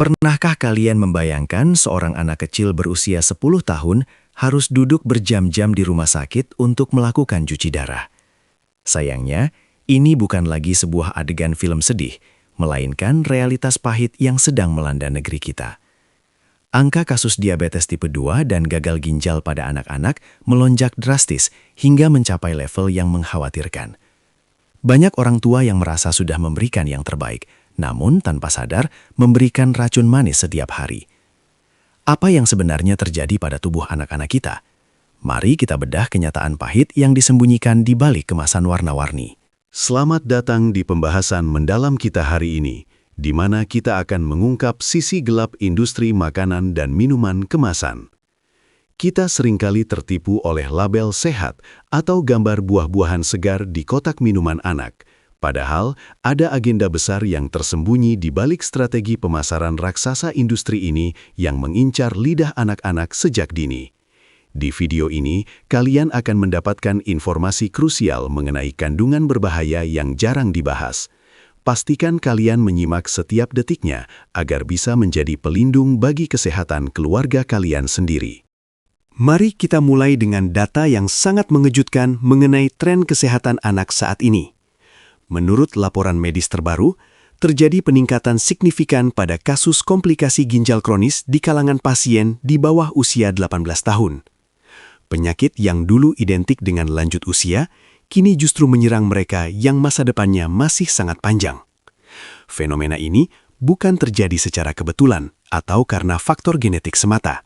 Pernahkah kalian membayangkan seorang anak kecil berusia 10 tahun harus duduk berjam-jam di rumah sakit untuk melakukan cuci darah? Sayangnya, ini bukan lagi sebuah adegan film sedih, melainkan realitas pahit yang sedang melanda negeri kita. Angka kasus diabetes tipe 2 dan gagal ginjal pada anak-anak melonjak drastis hingga mencapai level yang mengkhawatirkan. Banyak orang tua yang merasa sudah memberikan yang terbaik, namun tanpa sadar memberikan racun manis setiap hari. Apa yang sebenarnya terjadi pada tubuh anak-anak kita? Mari kita bedah kenyataan pahit yang disembunyikan di balik kemasan warna-warni. Selamat datang di pembahasan mendalam kita hari ini, di mana kita akan mengungkap sisi gelap industri makanan dan minuman kemasan. Kita seringkali tertipu oleh label sehat atau gambar buah-buahan segar di kotak minuman anak. Padahal, ada agenda besar yang tersembunyi di balik strategi pemasaran raksasa industri ini yang mengincar lidah anak-anak sejak dini. Di video ini, kalian akan mendapatkan informasi krusial mengenai kandungan berbahaya yang jarang dibahas. Pastikan kalian menyimak setiap detiknya agar bisa menjadi pelindung bagi kesehatan keluarga kalian sendiri. Mari kita mulai dengan data yang sangat mengejutkan mengenai tren kesehatan anak saat ini. Menurut laporan medis terbaru, terjadi peningkatan signifikan pada kasus komplikasi ginjal kronis di kalangan pasien di bawah usia 18 tahun. Penyakit yang dulu identik dengan lanjut usia, kini justru menyerang mereka yang masa depannya masih sangat panjang. Fenomena ini bukan terjadi secara kebetulan atau karena faktor genetik semata.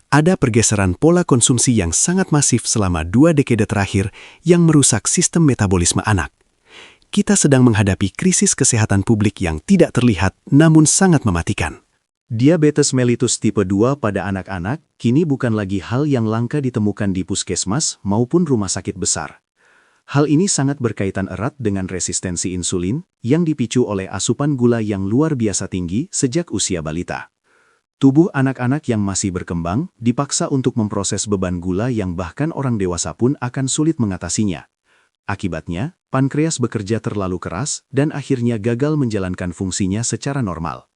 Ada pergeseran pola konsumsi yang sangat masif selama 2 dekade terakhir yang merusak sistem metabolisme anak. Kita sedang menghadapi krisis kesehatan publik yang tidak terlihat namun sangat mematikan. Diabetes mellitus tipe 2 pada anak-anak kini bukan lagi hal yang langka ditemukan di puskesmas maupun rumah sakit besar. Hal ini sangat berkaitan erat dengan resistensi insulin yang dipicu oleh asupan gula yang luar biasa tinggi sejak usia balita. Tubuh anak-anak yang masih berkembang dipaksa untuk memproses beban gula yang bahkan orang dewasa pun akan sulit mengatasinya. Akibatnya, pankreas bekerja terlalu keras dan akhirnya gagal menjalankan fungsinya secara normal.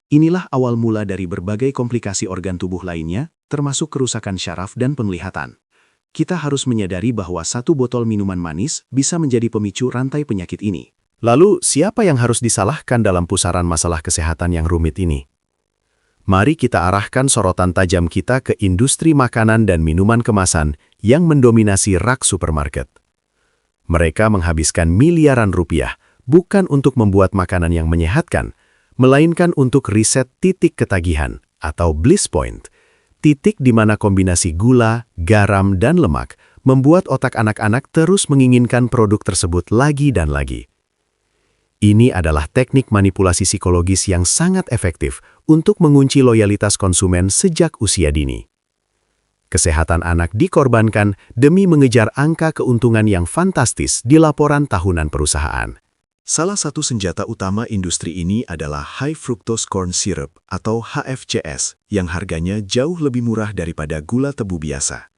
Inilah awal mula dari berbagai komplikasi organ tubuh lainnya, termasuk kerusakan syaraf dan penglihatan. Kita harus menyadari bahwa 1 botol minuman manis bisa menjadi pemicu rantai penyakit ini. Lalu, siapa yang harus disalahkan dalam pusaran masalah kesehatan yang rumit ini? Mari kita arahkan sorotan tajam kita ke industri makanan dan minuman kemasan yang mendominasi rak supermarket. Mereka menghabiskan miliaran rupiah bukan untuk membuat makanan yang menyehatkan, melainkan untuk riset titik ketagihan atau bliss point, titik di mana kombinasi gula, garam, dan lemak membuat otak anak-anak terus menginginkan produk tersebut lagi dan lagi. Ini adalah teknik manipulasi psikologis yang sangat efektif untuk mengunci loyalitas konsumen sejak usia dini. Kesehatan anak dikorbankan demi mengejar angka keuntungan yang fantastis di laporan tahunan perusahaan. Salah satu senjata utama industri ini adalah High Fructose Corn Syrup atau HFCS yang harganya jauh lebih murah daripada gula tebu biasa.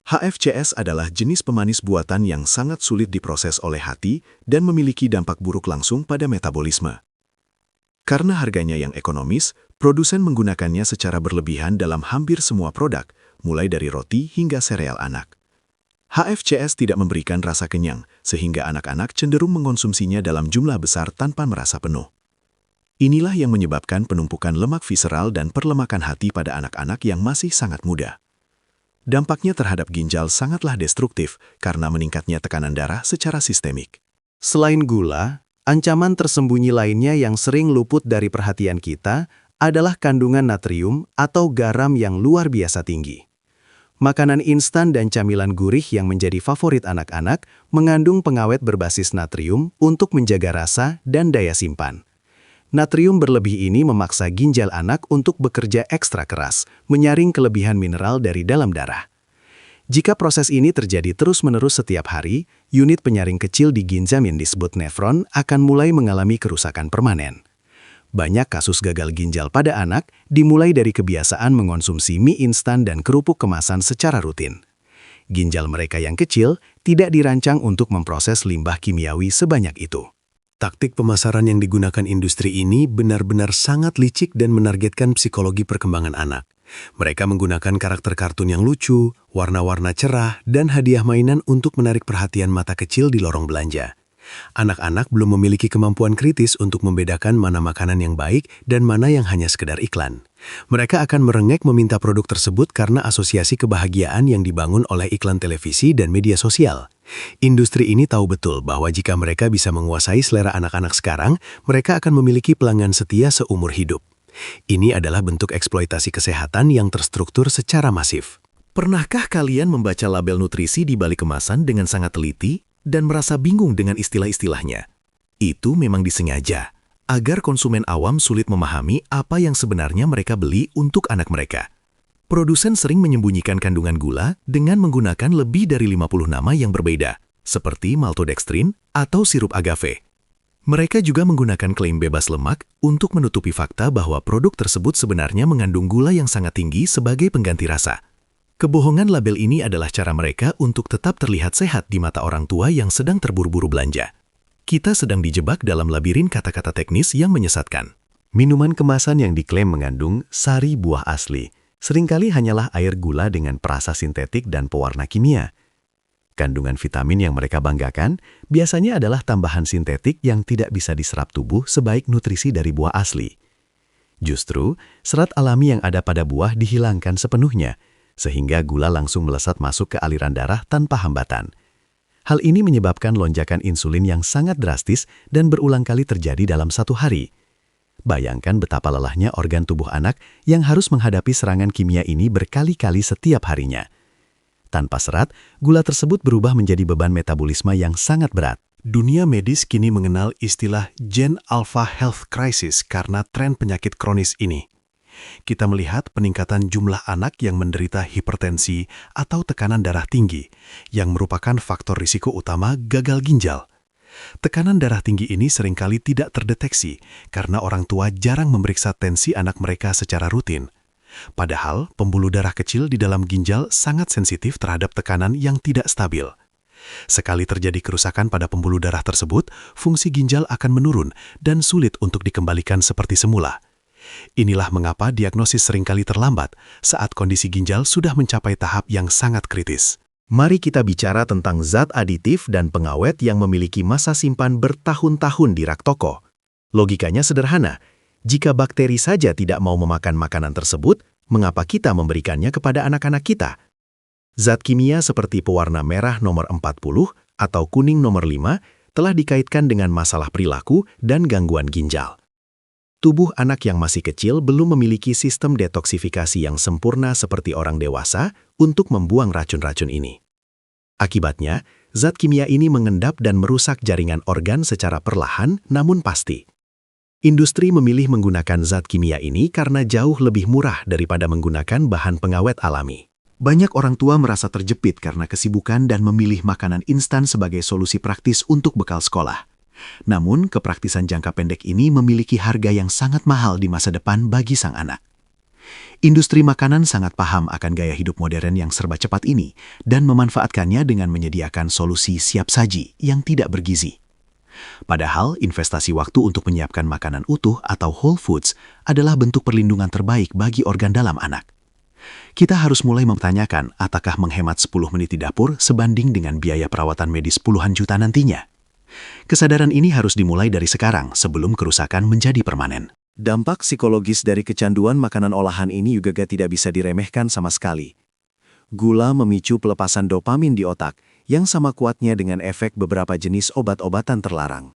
HFCS adalah jenis pemanis buatan yang sangat sulit diproses oleh hati dan memiliki dampak buruk langsung pada metabolisme. Karena harganya yang ekonomis, produsen menggunakannya secara berlebihan dalam hampir semua produk, mulai dari roti hingga sereal anak. HFCS tidak memberikan rasa kenyang, sehingga anak-anak cenderung mengonsumsinya dalam jumlah besar tanpa merasa penuh. Inilah yang menyebabkan penumpukan lemak visceral dan perlemakan hati pada anak-anak yang masih sangat muda. Dampaknya terhadap ginjal sangatlah destruktif karena meningkatnya tekanan darah secara sistemik. Selain gula, ancaman tersembunyi lainnya yang sering luput dari perhatian kita adalah kandungan natrium atau garam yang luar biasa tinggi. Makanan instan dan camilan gurih yang menjadi favorit anak-anak mengandung pengawet berbasis natrium untuk menjaga rasa dan daya simpan. Natrium berlebih ini memaksa ginjal anak untuk bekerja ekstra keras, menyaring kelebihan mineral dari dalam darah. Jika proses ini terjadi terus-menerus setiap hari, unit penyaring kecil di ginjal yang disebut nefron akan mulai mengalami kerusakan permanen. Banyak kasus gagal ginjal pada anak dimulai dari kebiasaan mengonsumsi mie instan dan kerupuk kemasan secara rutin. Ginjal mereka yang kecil tidak dirancang untuk memproses limbah kimiawi sebanyak itu. Taktik pemasaran yang digunakan industri ini benar-benar sangat licik dan menargetkan psikologi perkembangan anak. Mereka menggunakan karakter kartun yang lucu, warna-warna cerah, dan hadiah mainan untuk menarik perhatian mata kecil di lorong belanja. Anak-anak belum memiliki kemampuan kritis untuk membedakan mana makanan yang baik dan mana yang hanya sekedar iklan. Mereka akan merengek meminta produk tersebut karena asosiasi kebahagiaan yang dibangun oleh iklan televisi dan media sosial. Industri ini tahu betul bahwa jika mereka bisa menguasai selera anak-anak sekarang, mereka akan memiliki pelanggan setia seumur hidup. Ini adalah bentuk eksploitasi kesehatan yang terstruktur secara masif. Pernahkah kalian membaca label nutrisi di balik kemasan dengan sangat teliti dan merasa bingung dengan istilah-istilahnya? Itu memang disengaja, agar konsumen awam sulit memahami apa yang sebenarnya mereka beli untuk anak mereka. Produsen sering menyembunyikan kandungan gula dengan menggunakan lebih dari 50 nama yang berbeda, seperti maltodextrin atau sirup agave. Mereka juga menggunakan klaim bebas lemak untuk menutupi fakta bahwa produk tersebut sebenarnya mengandung gula yang sangat tinggi sebagai pengganti rasa. Kebohongan label ini adalah cara mereka untuk tetap terlihat sehat di mata orang tua yang sedang terburu-buru belanja. Kita sedang dijebak dalam labirin kata-kata teknis yang menyesatkan. Minuman kemasan yang diklaim mengandung sari buah asli seringkali hanyalah air gula dengan perasa sintetik dan pewarna kimia. Kandungan vitamin yang mereka banggakan biasanya adalah tambahan sintetik yang tidak bisa diserap tubuh sebaik nutrisi dari buah asli. Justru, serat alami yang ada pada buah dihilangkan sepenuhnya, sehingga gula langsung melesat masuk ke aliran darah tanpa hambatan. Hal ini menyebabkan lonjakan insulin yang sangat drastis dan berulang kali terjadi dalam satu hari. Bayangkan betapa lelahnya organ tubuh anak yang harus menghadapi serangan kimia ini berkali-kali setiap harinya. Tanpa serat, gula tersebut berubah menjadi beban metabolisme yang sangat berat. Dunia medis kini mengenal istilah Gen Alpha Health Crisis karena tren penyakit kronis ini. Kita melihat peningkatan jumlah anak yang menderita hipertensi atau tekanan darah tinggi, yang merupakan faktor risiko utama gagal ginjal. Tekanan darah tinggi ini seringkali tidak terdeteksi karena orang tua jarang memeriksa tensi anak mereka secara rutin. Padahal, pembuluh darah kecil di dalam ginjal sangat sensitif terhadap tekanan yang tidak stabil. Sekali terjadi kerusakan pada pembuluh darah tersebut, fungsi ginjal akan menurun dan sulit untuk dikembalikan seperti semula. Inilah mengapa diagnosis seringkali terlambat saat kondisi ginjal sudah mencapai tahap yang sangat kritis. Mari kita bicara tentang zat aditif dan pengawet yang memiliki masa simpan bertahun-tahun di rak toko. Logikanya sederhana. Jika bakteri saja tidak mau memakan makanan tersebut, mengapa kita memberikannya kepada anak-anak kita? Zat kimia seperti pewarna merah nomor 40 atau kuning nomor 5 telah dikaitkan dengan masalah perilaku dan gangguan ginjal. Tubuh anak yang masih kecil belum memiliki sistem detoksifikasi yang sempurna seperti orang dewasa untuk membuang racun-racun ini. Akibatnya, zat kimia ini mengendap dan merusak jaringan organ secara perlahan namun pasti. Industri memilih menggunakan zat kimia ini karena jauh lebih murah daripada menggunakan bahan pengawet alami. Banyak orang tua merasa terjepit karena kesibukan dan memilih makanan instan sebagai solusi praktis untuk bekal sekolah. Namun, kepraktisan jangka pendek ini memiliki harga yang sangat mahal di masa depan bagi sang anak. Industri makanan sangat paham akan gaya hidup modern yang serba cepat ini dan memanfaatkannya dengan menyediakan solusi siap saji yang tidak bergizi. Padahal, investasi waktu untuk menyiapkan makanan utuh atau whole foods adalah bentuk perlindungan terbaik bagi organ dalam anak. Kita harus mulai mempertanyakan apakah menghemat 10 menit di dapur sebanding dengan biaya perawatan medis puluhan juta nantinya. Kesadaran ini harus dimulai dari sekarang sebelum kerusakan menjadi permanen. Dampak psikologis dari kecanduan makanan olahan ini juga tidak bisa diremehkan sama sekali. Gula memicu pelepasan dopamin di otak yang sama kuatnya dengan efek beberapa jenis obat-obatan terlarang.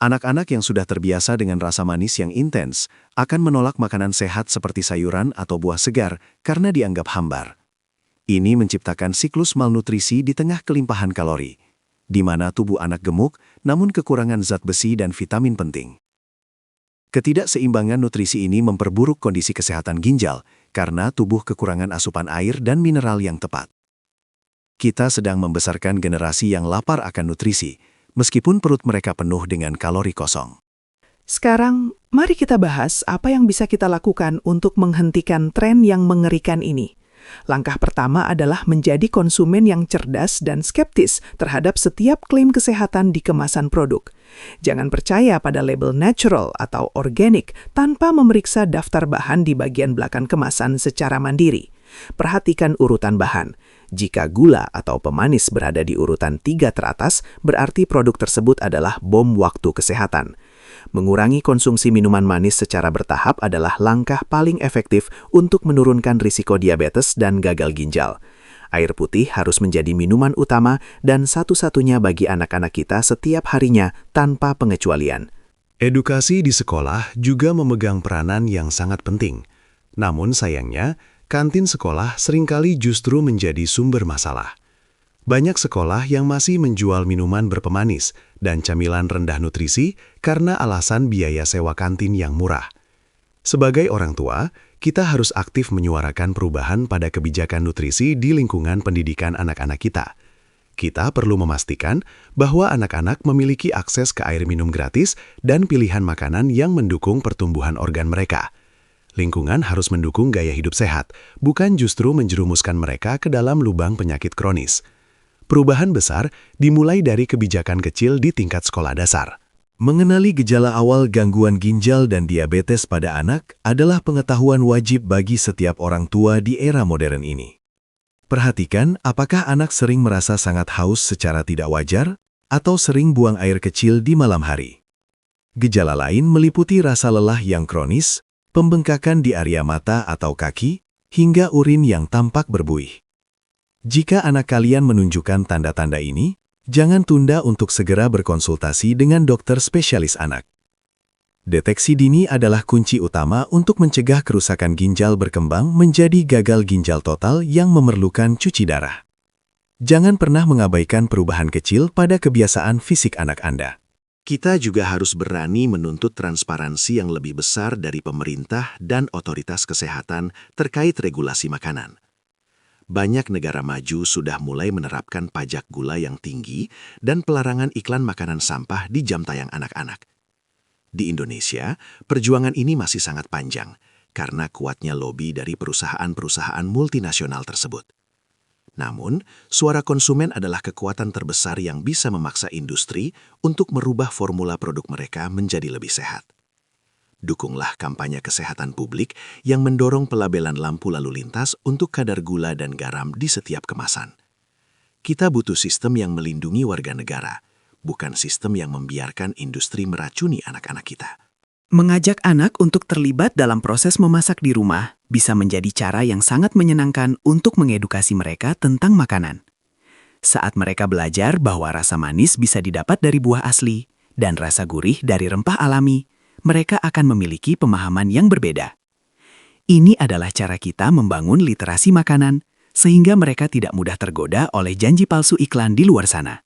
Anak-anak yang sudah terbiasa dengan rasa manis yang intens akan menolak makanan sehat seperti sayuran atau buah segar karena dianggap hambar. Ini menciptakan siklus malnutrisi di tengah kelimpahan kalori, di mana tubuh anak gemuk namun kekurangan zat besi dan vitamin penting. Ketidakseimbangan nutrisi ini memperburuk kondisi kesehatan ginjal karena tubuh kekurangan asupan air dan mineral yang tepat. Kita sedang membesarkan generasi yang lapar akan nutrisi, meskipun perut mereka penuh dengan kalori kosong. Sekarang, mari kita bahas apa yang bisa kita lakukan untuk menghentikan tren yang mengerikan ini. Langkah pertama adalah menjadi konsumen yang cerdas dan skeptis terhadap setiap klaim kesehatan di kemasan produk. Jangan percaya pada label natural atau organik tanpa memeriksa daftar bahan di bagian belakang kemasan secara mandiri. Perhatikan urutan bahan. Jika gula atau pemanis berada di urutan 3 teratas, berarti produk tersebut adalah bom waktu kesehatan. Mengurangi konsumsi minuman manis secara bertahap adalah langkah paling efektif untuk menurunkan risiko diabetes dan gagal ginjal. Air putih harus menjadi minuman utama dan satu-satunya bagi anak-anak kita setiap harinya tanpa pengecualian. Edukasi di sekolah juga memegang peranan yang sangat penting. Namun sayangnya, kantin sekolah seringkali justru menjadi sumber masalah. Banyak sekolah yang masih menjual minuman berpemanis dan camilan rendah nutrisi karena alasan biaya sewa kantin yang murah. Sebagai orang tua, kita harus aktif menyuarakan perubahan pada kebijakan nutrisi di lingkungan pendidikan anak-anak kita. Kita perlu memastikan bahwa anak-anak memiliki akses ke air minum gratis dan pilihan makanan yang mendukung pertumbuhan organ mereka. Lingkungan harus mendukung gaya hidup sehat, bukan justru menjerumuskan mereka ke dalam lubang penyakit kronis. Perubahan besar dimulai dari kebijakan kecil di tingkat sekolah dasar. Mengenali gejala awal gangguan ginjal dan diabetes pada anak adalah pengetahuan wajib bagi setiap orang tua di era modern ini. Perhatikan apakah anak sering merasa sangat haus secara tidak wajar atau sering buang air kecil di malam hari. Gejala lain meliputi rasa lelah yang kronis, pembengkakan di area mata atau kaki, hingga urin yang tampak berbuih. Jika anak kalian menunjukkan tanda-tanda ini, jangan tunda untuk segera berkonsultasi dengan dokter spesialis anak. Deteksi dini adalah kunci utama untuk mencegah kerusakan ginjal berkembang menjadi gagal ginjal total yang memerlukan cuci darah. Jangan pernah mengabaikan perubahan kecil pada kebiasaan fisik anak Anda. Kita juga harus berani menuntut transparansi yang lebih besar dari pemerintah dan otoritas kesehatan terkait regulasi makanan. Banyak negara maju sudah mulai menerapkan pajak gula yang tinggi dan pelarangan iklan makanan sampah di jam tayang anak-anak. Di Indonesia, perjuangan ini masih sangat panjang karena kuatnya lobi dari perusahaan-perusahaan multinasional tersebut. Namun, suara konsumen adalah kekuatan terbesar yang bisa memaksa industri untuk merubah formula produk mereka menjadi lebih sehat. Dukunglah kampanye kesehatan publik yang mendorong pelabelan lampu lalu lintas untuk kadar gula dan garam di setiap kemasan. Kita butuh sistem yang melindungi warga negara, bukan sistem yang membiarkan industri meracuni anak-anak kita. Mengajak anak untuk terlibat dalam proses memasak di rumah bisa menjadi cara yang sangat menyenangkan untuk mengedukasi mereka tentang makanan. Saat mereka belajar bahwa rasa manis bisa didapat dari buah asli dan rasa gurih dari rempah alami, mereka akan memiliki pemahaman yang berbeda. Ini adalah cara kita membangun literasi makanan, sehingga mereka tidak mudah tergoda oleh janji palsu iklan di luar sana.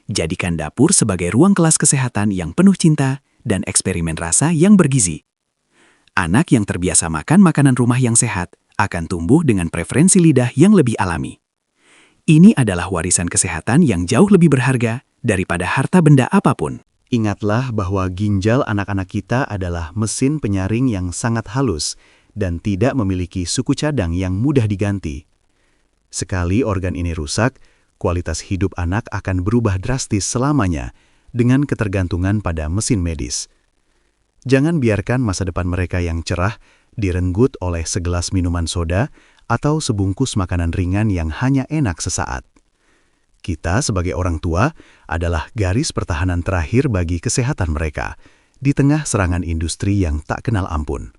Jadikan dapur sebagai ruang kelas kesehatan yang penuh cinta dan eksperimen rasa yang bergizi. Anak yang terbiasa makan makanan rumah yang sehat akan tumbuh dengan preferensi lidah yang lebih alami. Ini adalah warisan kesehatan yang jauh lebih berharga daripada harta benda apapun. Ingatlah bahwa ginjal anak-anak kita adalah mesin penyaring yang sangat halus dan tidak memiliki suku cadang yang mudah diganti. Sekali organ ini rusak, kualitas hidup anak akan berubah drastis selamanya dengan ketergantungan pada mesin medis. Jangan biarkan masa depan mereka yang cerah direnggut oleh segelas minuman soda atau sebungkus makanan ringan yang hanya enak sesaat. Kita sebagai orang tua adalah garis pertahanan terakhir bagi kesehatan mereka di tengah serangan industri yang tak kenal ampun.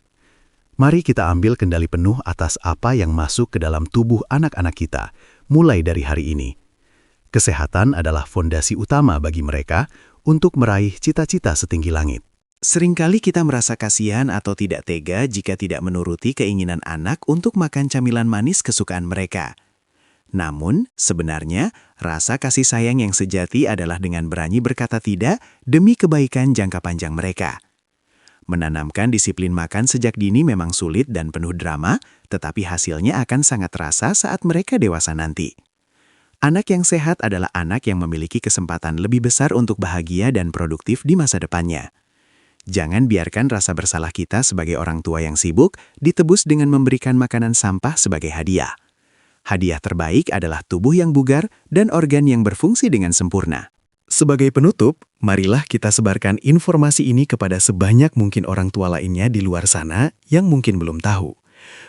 Mari kita ambil kendali penuh atas apa yang masuk ke dalam tubuh anak-anak kita, mulai dari hari ini. Kesehatan adalah fondasi utama bagi mereka untuk meraih cita-cita setinggi langit. Seringkali kita merasa kasihan atau tidak tega jika tidak menuruti keinginan anak untuk makan camilan manis kesukaan mereka. Namun, sebenarnya, rasa kasih sayang yang sejati adalah dengan berani berkata tidak demi kebaikan jangka panjang mereka. Menanamkan disiplin makan sejak dini memang sulit dan penuh drama, tetapi hasilnya akan sangat terasa saat mereka dewasa nanti. Anak yang sehat adalah anak yang memiliki kesempatan lebih besar untuk bahagia dan produktif di masa depannya. Jangan biarkan rasa bersalah kita sebagai orang tua yang sibuk ditebus dengan memberikan makanan sampah sebagai hadiah. Hadiah terbaik adalah tubuh yang bugar dan organ yang berfungsi dengan sempurna. Sebagai penutup, marilah kita sebarkan informasi ini kepada sebanyak mungkin orang tua lainnya di luar sana yang mungkin belum tahu.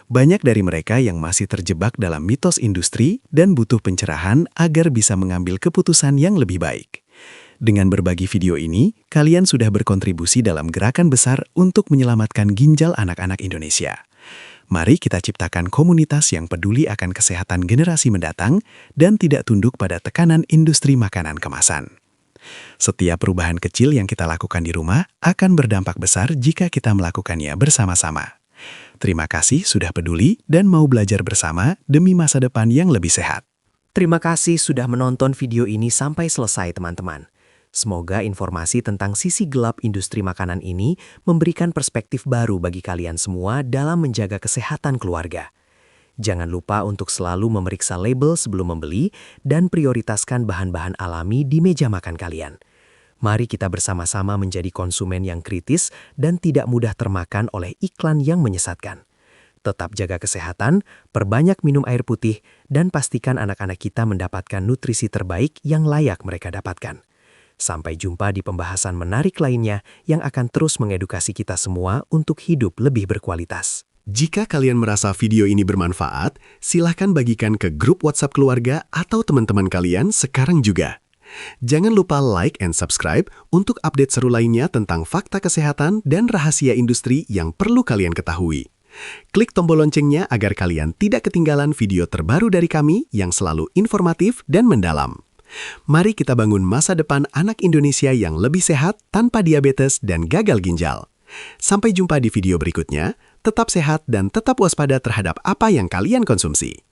Banyak dari mereka yang masih terjebak dalam mitos industri dan butuh pencerahan agar bisa mengambil keputusan yang lebih baik. Dengan berbagi video ini, kalian sudah berkontribusi dalam gerakan besar untuk menyelamatkan ginjal anak-anak Indonesia. Mari kita ciptakan komunitas yang peduli akan kesehatan generasi mendatang dan tidak tunduk pada tekanan industri makanan kemasan. Setiap perubahan kecil yang kita lakukan di rumah akan berdampak besar jika kita melakukannya bersama-sama. Terima kasih sudah peduli dan mau belajar bersama demi masa depan yang lebih sehat. Terima kasih sudah menonton video ini sampai selesai, teman-teman. Semoga informasi tentang sisi gelap industri makanan ini memberikan perspektif baru bagi kalian semua dalam menjaga kesehatan keluarga. Jangan lupa untuk selalu memeriksa label sebelum membeli dan prioritaskan bahan-bahan alami di meja makan kalian. Mari kita bersama-sama menjadi konsumen yang kritis dan tidak mudah termakan oleh iklan yang menyesatkan. Tetap jaga kesehatan, perbanyak minum air putih, dan pastikan anak-anak kita mendapatkan nutrisi terbaik yang layak mereka dapatkan. Sampai jumpa di pembahasan menarik lainnya yang akan terus mengedukasi kita semua untuk hidup lebih berkualitas. Jika kalian merasa video ini bermanfaat, silahkan bagikan ke grup WhatsApp keluarga atau teman-teman kalian sekarang juga. Jangan lupa like and subscribe untuk update seru lainnya tentang fakta kesehatan dan rahasia industri yang perlu kalian ketahui. Klik tombol loncengnya agar kalian tidak ketinggalan video terbaru dari kami yang selalu informatif dan mendalam. Mari kita bangun masa depan anak Indonesia yang lebih sehat tanpa diabetes dan gagal ginjal. Sampai jumpa di video berikutnya, tetap sehat dan tetap waspada terhadap apa yang kalian konsumsi.